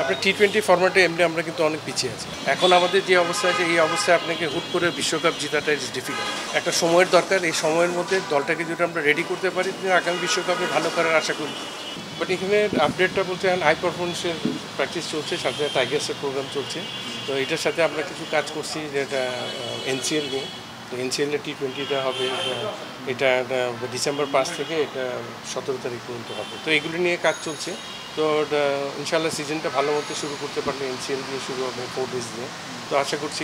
আপনার টি-20 ফরম্যাটে এমনি আমরা কিন্তু অনেক পিছিয়ে আছি। এখন আমাদের যে অবস্থা আছে এই অবস্থায় আপনাকে হুট করে বিশ্বকাপ জেতাটা ইজ ডিফিকাল্ট। একটা সময়ের দরকার, এই সময়ের মধ্যে দলটাকে যদি আমরা রেডি করতে পারি আগামী বিশ্বকাপে ভালো করার আশা করি। বাট এখানে আপডেটটা বলতে এখন হাই পারফরমেন্সের প্র্যাকটিস চলছে, সাথে টাইগার্সের প্রোগ্রাম চলছে। তো এটার সাথে আমরা কিছু কাজ করছি, যেটা এনসিএল নিয়ে। তো এনসিএলের টি-20টা হবে, এটা ডিসেম্বর 5 থেকে এটা 17 তারিখ পর্যন্ত হবে। তো এগুলো নিয়ে কাজ চলছে। তো ইনশাআল্লাহ সিজনটা ভালো মতো শুরু করতে পারলে এনসিএল দিয়ে শুরু হবে 4 ডেজ দিয়ে। তো আশা করছি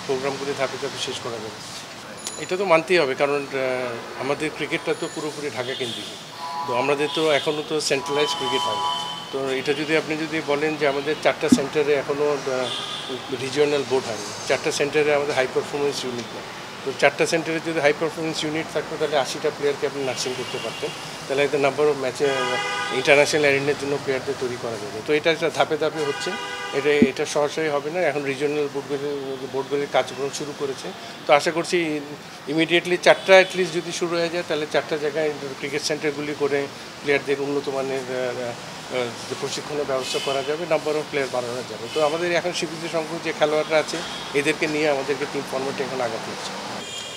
প্রোগ্রামগুলি ধাপে ধাপে শেষ করা যাবে। এটা তো মানতেই হবে, কারণ আমাদের ক্রিকেটটা তো পুরোপুরি ঢাকা কেন্দ্রিক। তো আমাদের তো এখনও তো সেন্ট্রালাইজ ক্রিকেট হয়নি। তো এটা যদি আপনি যদি বলেন যে আমাদের 4টা সেন্টারে এখনও রিজিওনাল বোর্ড হয়নি, 4টা সেন্টারে আমাদের হাই পারফরমেন্স ইউনিট নেই। তো 4টা সেন্টারে যদি হাই পারফরমেন্স ইউনিট থাকতো তাহলে 80টা প্লেয়ারকে আপনি নার্সিং করতে পারতেন, তাহলে একটা নাম্বার অফ ম্যাচে ইন্টারন্যাশনাল অ্যারেনার জন্য প্লেয়ারদের তৈরি করা যাবে। তো এটা ধাপে ধাপে হচ্ছে, এটা সরাসরি হবে না। এখন রিজিওনাল বোর্ডগুলির কার্যক্রম শুরু করেছে। তো আশা করছি ইমিডিয়েটলি 4টা অ্যাটলিস্ট যদি শুরু হয়ে যায় তাহলে 4টা জায়গায় ক্রিকেট সেন্টারগুলি করে প্লেয়ারদের উন্নত মানের প্রশিক্ষণের ব্যবস্থা করা যাবে, নাম্বার অফ প্লেয়ার বাড়ানো যাবে। তো আমাদের এখন সীমিত সংখ্যক যে খেলোয়াড়রা আছে এদেরকে নিয়ে আমাদেরকে টিম ফরম্যাটে এখন আগাতে হচ্ছে।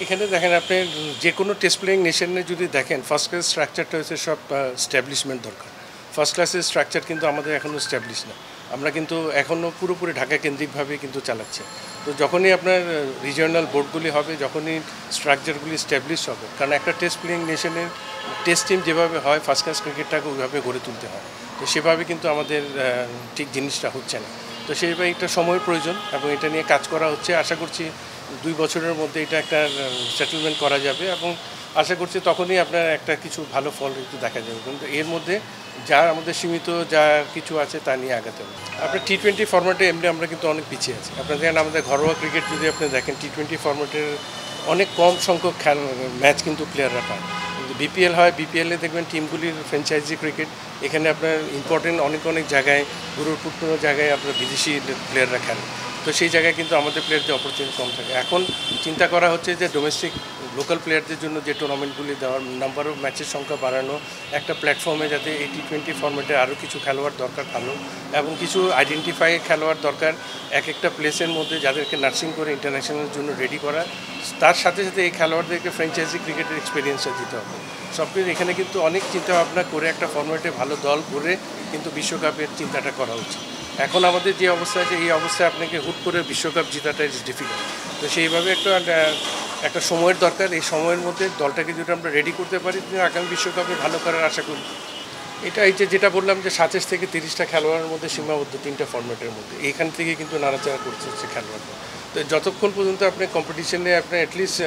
এখানে দেখেন, আপনি যে কোনো টেস্ট প্লেয়িং নেশনে যদি দেখেন, ফার্স্ট ক্লাস স্ট্রাকচারটা হচ্ছে সব স্ট্যাবলিশমেন্ট দরকার। ফার্স্ট ক্লাসের স্ট্রাকচার কিন্তু আমাদের এখনও স্ট্যাবলিশ না। আমরা কিন্তু এখনও পুরোপুরি ঢাকা কেন্দ্রিকভাবে কিন্তু চালাচ্ছি। তো যখনই আপনার রিজিওনাল বোর্ডগুলি হবে, যখনই স্ট্রাকচারগুলি স্ট্যাবলিশ হবে, কারণ একটা টেস্ট প্লেয়িং নেশনের টেস্ট টিম যেভাবে হয় ফার্স্ট ক্লাস ক্রিকেটটাকে ওইভাবে গড়ে তুলতে হয়। তো সেভাবে কিন্তু আমাদের ঠিক জিনিসটা হচ্ছে না। তো সেইভাবে একটা সময়ের প্রয়োজন এবং এটা নিয়ে কাজ করা হচ্ছে। আশা করছি 2 বছরের মধ্যে এটা একটা সেটেলমেন্ট করা যাবে এবং আশা করছি তখনই আপনার একটা কিছু ভালো ফল একটু দেখা যাবে। কিন্তু এর মধ্যে যা আমাদের সীমিত যা কিছু আছে তা নিয়ে আগাতে হবে। আপনার টি-20 ফরম্যাটে এমনি আমরা কিন্তু অনেক পিছিয়ে আছি। আপনার দেখেন, আমাদের ঘরোয়া ক্রিকেট যদি আপনি দেখেন, টি-20 ফরম্যাটের অনেক কম সংখ্যক ম্যাচ কিন্তু প্লেয়াররা পায়। বিপিএল হয়, বিপিএলে দেখবেন টিমগুলির ফ্র্যাঞ্চাইজি ক্রিকেট, এখানে আপনার ইম্পর্টেন্ট অনেক জায়গায়, গুরুত্বপূর্ণ জায়গায় আপনার বিদেশি প্লেয়াররা খেলে। তো সেই জায়গায় কিন্তু আমাদের প্লেয়ারদের অপরচুনিটি কম থাকে। এখন চিন্তা করা হচ্ছে যে ডোমেস্টিক লোকাল প্লেয়ারদের জন্য যে টুর্নামেন্টগুলি দেওয়ার, নাম্বার অফ ম্যাচের সংখ্যা বাড়ানো, একটা প্ল্যাটফর্মে যাতে এই টি-20 ফরম্যাটে আরও কিছু খেলোয়াড় দরকার ভালো, এবং কিছু আইডেন্টিফাই খেলোয়াড় দরকার একটা প্লেসের মধ্যে যাদেরকে নার্সিং করে ইন্টারন্যাশনালের জন্য রেডি করা। তার সাথে সাথে এই খেলোয়াড়দেরকে ফ্র্যাঞ্চাইজি ক্রিকেটের এক্সপিরিয়েন্সটা দিতে হবে। সব কিছু এখানে কিন্তু অনেক চিন্তাভাবনা করে একটা ফরম্যাটে ভালো দল করে কিন্তু বিশ্বকাপের চিন্তাটা করা উচিত। এখন আমাদের যে অবস্থা আছে এই অবস্থায় আপনাকে হুট করে বিশ্বকাপ জেতাটা ইজ ডিফিকাল্ট। তো সেইভাবে একটা সময়ের দরকার, এই সময়ের মধ্যে দলটাকে যদি আমরা রেডি করতে পারি আগামী বিশ্বকাপে ভালো করার আশা করি। এটা এই যেটা বললাম যে 27 থেকে 30টা খেলোয়াড়ের মধ্যে সীমাবদ্ধ, 3টা ফরম্যাটের মধ্যে। এইখান থেকে কিন্তু নাড়াচাড়া করছে হচ্ছে খেলোয়াড়রা। তো যতক্ষণ পর্যন্ত আপনি কম্পিটিশনে আপনি অ্যাটলিস্ট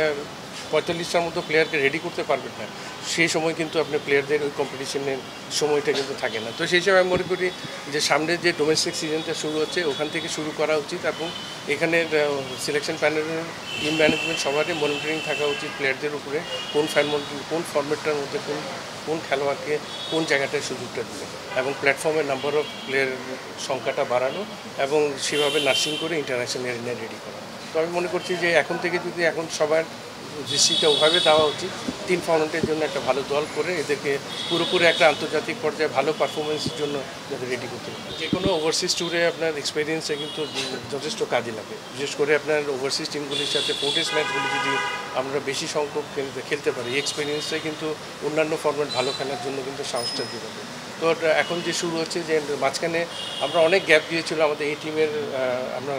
45টার মতো প্লেয়ারকে রেডি করতে পারবেন না, সেই সময় কিন্তু আপনার প্লেয়ারদের ওই কম্পিটিশনের সময়টা কিন্তু থাকে না। তো সেই হিসাবে আমি মনে করি যে সামনে যে ডোমেস্টিক সিজনটা শুরু হচ্ছে ওখান থেকে শুরু করা উচিত, এবং এখানে সিলেকশন প্যানেলের টিম ম্যানেজমেন্ট সবারই মনিটরিং থাকা উচিত প্লেয়ারদের উপরে, কোন ফরম্যাটটার মধ্যে কোন খেলোয়াড়কে কোন জায়গাটায় সুযোগটা দিবে, এবং প্ল্যাটফর্মের নাম্বার অফ প্লেয়ার সংখ্যাটা বাড়ানো এবং সেভাবে নার্সিং করে ইন্টারন্যাশনাল এরিনায় রেডি করা। তো আমি মনে করছি যে এখন থেকে যদি এখন সবার দৃষ্টিটা ওভাবে দেওয়া উচিত, 3 ফরম্যাটের জন্য একটা ভালো দল করে এদেরকে পুরোপুরি একটা আন্তর্জাতিক পর্যায়ে ভালো পারফরমেন্সের জন্য যাদের রেডি করতে হবে। যে কোনো ওভারসিজ ট্যুরে আপনার এক্সপিরিয়েন্সে কিন্তু যথেষ্ট কাজে লাগে। বিশেষ করে আপনার ওভারসিজ টিমগুলির সাথে 4 টেস্ট ম্যাচগুলি যদি আমরা বেশি সংখ্যক খেলতে পারি, এই এক্সপিরিয়েন্সটাই কিন্তু অন্যান্য ফরম্যাট ভালো খেলার জন্য কিন্তু সাহসটা দিয়ে দেবে। তো এখন যে শুরু হচ্ছে যে মাঝখানে আমরা অনেক গ্যাপ দিয়েছিল, আমাদের এই টিমের আমরা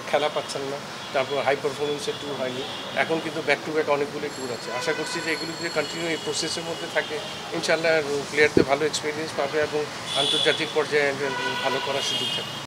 খেলা পাচ্ছেন না, তারপর হাই পারফরমেন্সের ট্যুর হয়নি। এখন কিন্তু ব্যাক টু ব্যাক অনেকগুলো ট্যুর আছে। আশা করছি যে এগুলো যদি কন্টিনিউ এই প্রসেসের মধ্যে থাকে ইনশাআল্লাহ প্লেয়ারদের ভালো এক্সপিরিয়েন্স পাবে এবং আন্তর্জাতিক পর্যায়ে ভালো করার সুযোগ থাকবে।